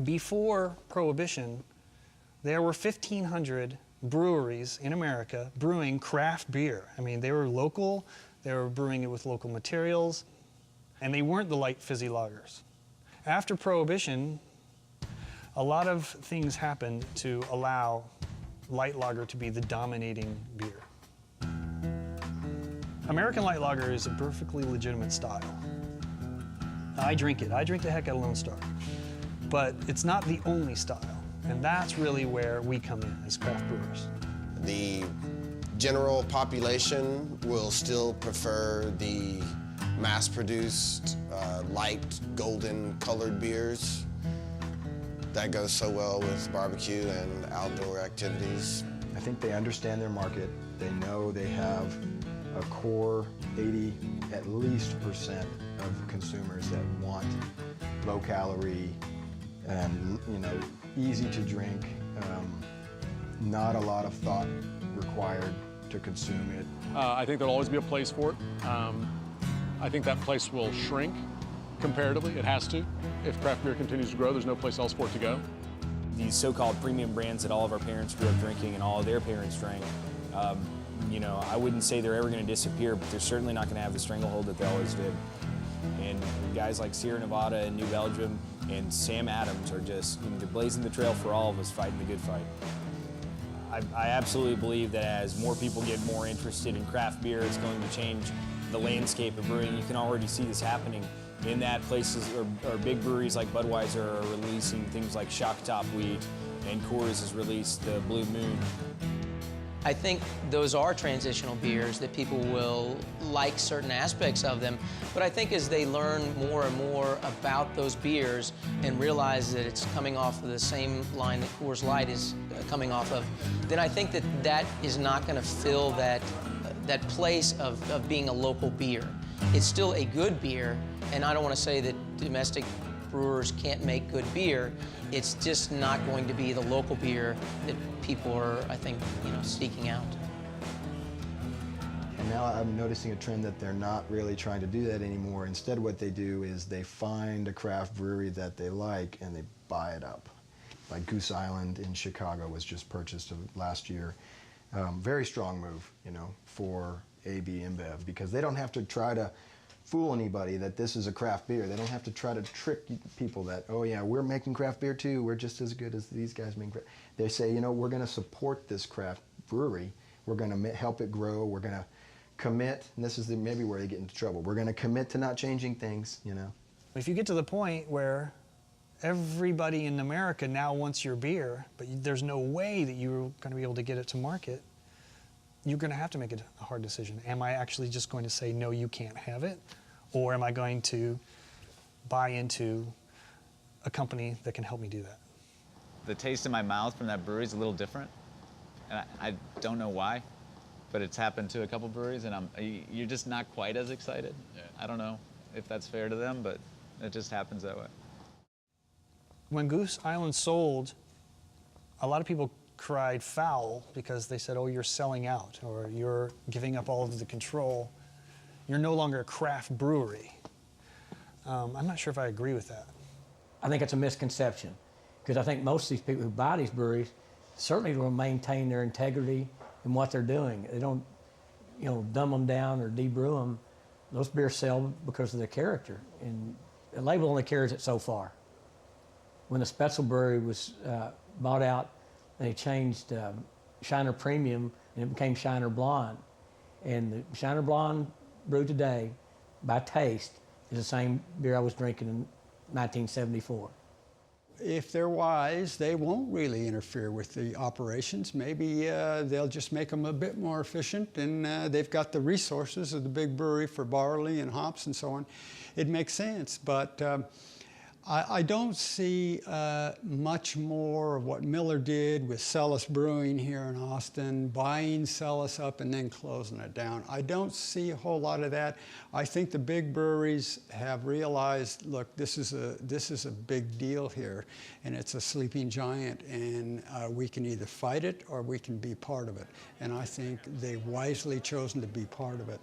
Before Prohibition, there were 1,500 breweries in America brewing craft beer. I mean, they were local, they were brewing it with local materials, and they weren't the light fizzy lagers. After Prohibition, a lot of things happened to allow light lager to be the dominating beer. American light lager is a perfectly legitimate style. I drink it. I drink the heck out of Lone Star. But it's not the only style, and that's really where we come in as craft brewers. The general population will still prefer the mass-produced, light, golden-colored beers. That goes so well with barbecue and outdoor activities. I think they understand their market. They know they have a core 80 at least % of consumers that want low calorie and easy to drink. Not a lot of thought required to consume it. I think there'll always be a place for it. I think that place will shrink comparatively. It has to. If craft beer continues to grow, there's no place else for it to go. These so-called premium brands that all of our parents grew up drinking and all of their parents drank, I wouldn't say they're ever going to disappear, but they're certainly not going to have the stranglehold that they always did. And guys like Sierra Nevada and New Belgium and Sam Adams are just they're blazing the trail for all of us fighting the good fight. I absolutely believe that as more people get more interested in craft beer, it's going to change the landscape of brewing. You can already see this happening in that places or big breweries like Budweiser are releasing things like Shock Top Wheat, and Coors has released the Blue Moon. I think those are transitional beers that people will like certain aspects of them, but I think as they learn more and more about those beers and realize that it's coming off of the same line that Coors Light is coming off of, then I think that that is not going to fill that place of being a local beer. It's still a good beer, and I don't want to say that domestic brewers can't make good beer. It's just not going to be the local beer that people are, I think, seeking out. And now I'm noticing a trend that they're not really trying to do that anymore. Instead, what they do is they find a craft brewery that they like and they buy it up. Like Goose Island in Chicago was just purchased last year. Very strong move, for AB InBev, because they don't have to try to fool anybody that this is a craft beer. They don't have to try to trick people that, oh yeah, we're making craft beer too, we're just as good as these guys make craft. They say, we're going to support this craft brewery, we're going to help it grow, we're going to commit, and this is maybe where they get into trouble, we're going to commit to not changing things, If you get to the point where everybody in America now wants your beer, but there's no way that you're going to be able to get it to market, you're going to have to make a hard decision. Am I actually just going to say, no, you can't have it? Or am I going to buy into a company that can help me do that? The taste in my mouth from that brewery is a little different. And I don't know why, but it's happened to a couple breweries, and you're just not quite as excited. I don't know if that's fair to them, but it just happens that way. When Goose Island sold, a lot of people cried foul because they said, oh, you're selling out, or you're giving up all of the control. You're no longer a craft brewery. I'm not sure if I agree with that. I think it's a misconception, because I think most of these people who buy these breweries certainly will maintain their integrity in what they're doing. They don't, dumb them down or debrew them. Those beers sell because of their character, and the label only carries it so far. When the Spetzel Brewery was bought out, they changed Shiner Premium, and it became Shiner Blonde. And the Shiner Blonde brewed today, by taste, is the same beer I was drinking in 1974. If they're wise, they won't really interfere with the operations. Maybe they'll just make them a bit more efficient, and they've got the resources of the big brewery for barley and hops and so on. It makes sense, but I don't see much more of what Miller did with Celis Brewing here in Austin, buying Celis up and then closing it down. I don't see a whole lot of that. I think the big breweries have realized, look, this is a big deal here, and it's a sleeping giant, and we can either fight it or we can be part of it. And I think they've wisely chosen to be part of it.